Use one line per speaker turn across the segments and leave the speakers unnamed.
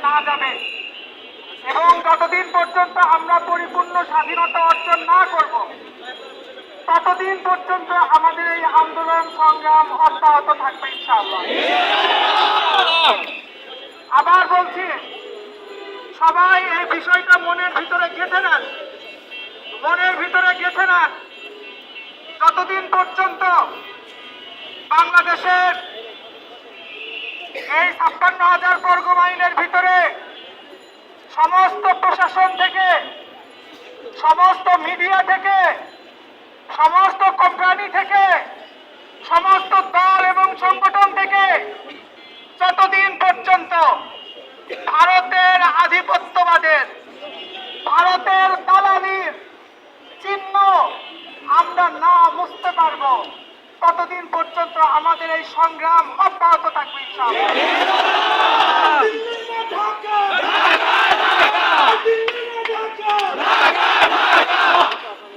না যাবে এবং যতদিন পর্যন্ত আমরা পরিপূর্ণ স্বাধীনতা অর্জন না করব ততদিন পর্যন্ত আমাদের এই আন্দোলন সংগ্রাম অব্যাহত থাকবে ইনশাআল্লাহ। আবার বলছি, সবাই এই বিষয়টা মনের ভিতরে গেঁথে নেন, মনের ভিতরে গেঁথে নেন। যতদিন পর্যন্ত বাংলাদেশের এই ৫৬,০০০ বর্গ মাইলের ভিতরে সমস্ত প্রশাসন থেকে, সমস্ত মিডিয়া থেকে, সমস্ত কোম্পানি থেকে, সমস্ত দল এবং সংগঠন থেকে যতদিন পর্যন্ত ভারতের আধিপত্যবাদের, ভারতের দালালির চিহ্ন আমরা না মুছতে পারবো ততদিন পর্যন্ত আমাদের এই সংগ্রাম অব্যাহত থাকবে ইনশাআল্লাহ।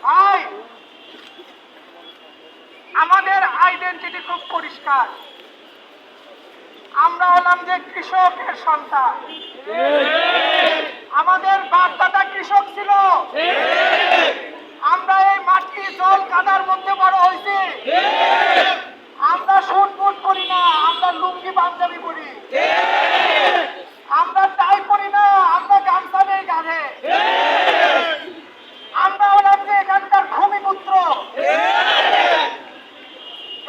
ভাই, আমাদের আইডেন্টিটি খুব পরিষ্কার। আমরা হলাম যে কৃষকের সন্তান। আমাদের বাপ দাদা কৃষক ছিল। আমরা এই মাটি জল কাদার মধ্যে বড় হয়েছি। আমরা শুট বুট করি না, আমরা লুঙ্গি পাঞ্জাবি পরি। আমরা টাই পরি না, আমরা গামছা নেই কাঁধে। আমরা হলাম যে এখানকার ভূমিপুত্র।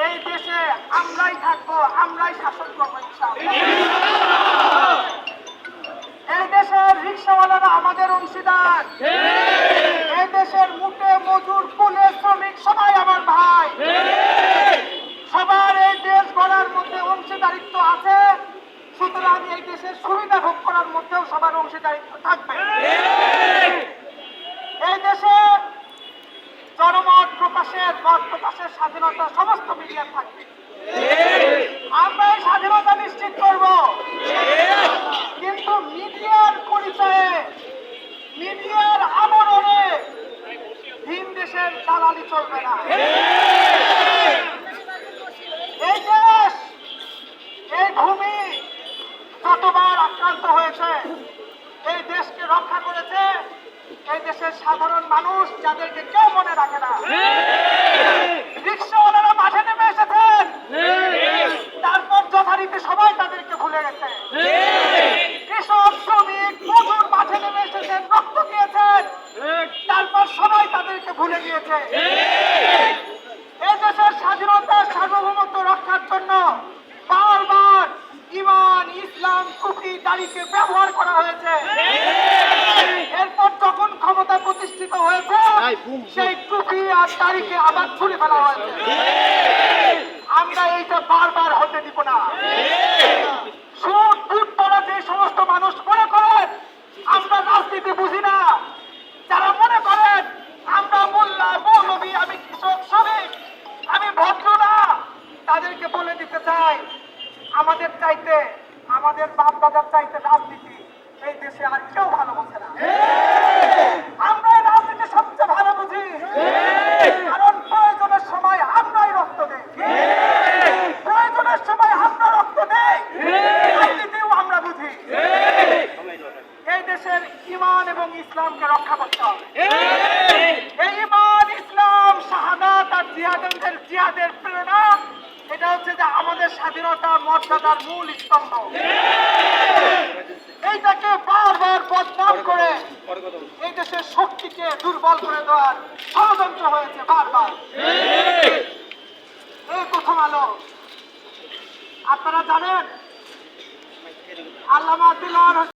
এই দেশে আমরাই থাকবো, আমরাই শাসন করবো ইনশাআল্লাহ। এই দেশের রিক্সাওয়ালারা আমাদের অংশীদার। এই দেশের মুটে মজুর কুলে শ্রমিক সবাই আমার ভাই। সবার এই দেশ গড়ার মধ্যে অংশীদারিত্ব আছে। সুতরাং এই দেশের সুবিধা ভোগ করার মধ্যেও সবার অংশীদারিত্ব থাকবে। এই দেশে জনমত প্রকাশের, মত প্রকাশের স্বাধীনতা সমস্ত মিডিয়ার থাকবে। আমরা এই স্বাধীনতা নিশ্চিত করব, কিন্তু মিডিয়ার পরিচয়ে, মিডিয়ার আমরণে ভিন দেশের দালালি চলবে না। এই দেশ, এই ভূমি যতবার আক্রান্ত হয়েছে, এই দেশকে রক্ষা করেছে এই দেশের সাধারণ মানুষ, যাদেরকে কেউ মনে রাখে না। রিক্সাওয়ালারা মাঠে নেমে এসেছেন, তারপর যথারীতি সবাই তাদেরকে ভুলে গেছে। কৃষক, শ্রমিক, মজুর মাঠে নেমে এসেছেন, রক্ত দিয়েছেন, তারপর সবাই তাদেরকে ভুলে গিয়েছে। এই দেশের স্বাধীনতা, সার্বভৌমত্ব রক্ষার জন্য বারবার ঈমান, ইসলাম, টুপি, দাড়িকে ব্যবহার করা হয়েছে। এরপর যখন ক্ষমতা প্রতিষ্ঠিত হয়েছে, সেই টুপি আর দাড়িকে আবার ছুড়ে ফেলা হয়েছে। আমরা এইটা বারবার হতে দিব না। সুট বুট পরা যে সমস্ত মানুষ মনে করেন আমরা রাজনীতি বুঝি না, যারা মনে করেন আমরা মোল্লা, মৌলবী, আমি কৃষক, শ্রমিক, আমি ভদ্র না, তাদেরকে বলে দিতে চাই, আমাদের চাইতে, আমাদের বাপ দাদার চাইতে রাজনীতি এই দেশে আর কেউ ভালো বোঝে না। আমরাই রাজনীতি সবচেয়ে ভালো বুঝি, কারণ প্রয়োজনের সময় আমরাই রক্ত দেই। প্রয়োজনের সময় আমরা রক্ত দেই, রাজনীতিও আমরা বুঝি। এই দেশের ঈমান এবং ইসলামকে রক্ষা করতে হবে। এই ঈমান, ইসলাম, শাহাদাত আর জিহাদের প্রেরণা, এটা হচ্ছে যে আমাদের স্বাধীনতা মর্যাদার মূল স্তম্ভ। এইটাকে বারবার বদনাম করে এই দেশের শক্তিকে দুর্বল করে দেওয়ার ষড়যন্ত্র হয়েছে বারবার। এই প্রথম আলো, আপনারা জানেন আল্লামা দিলওয়ার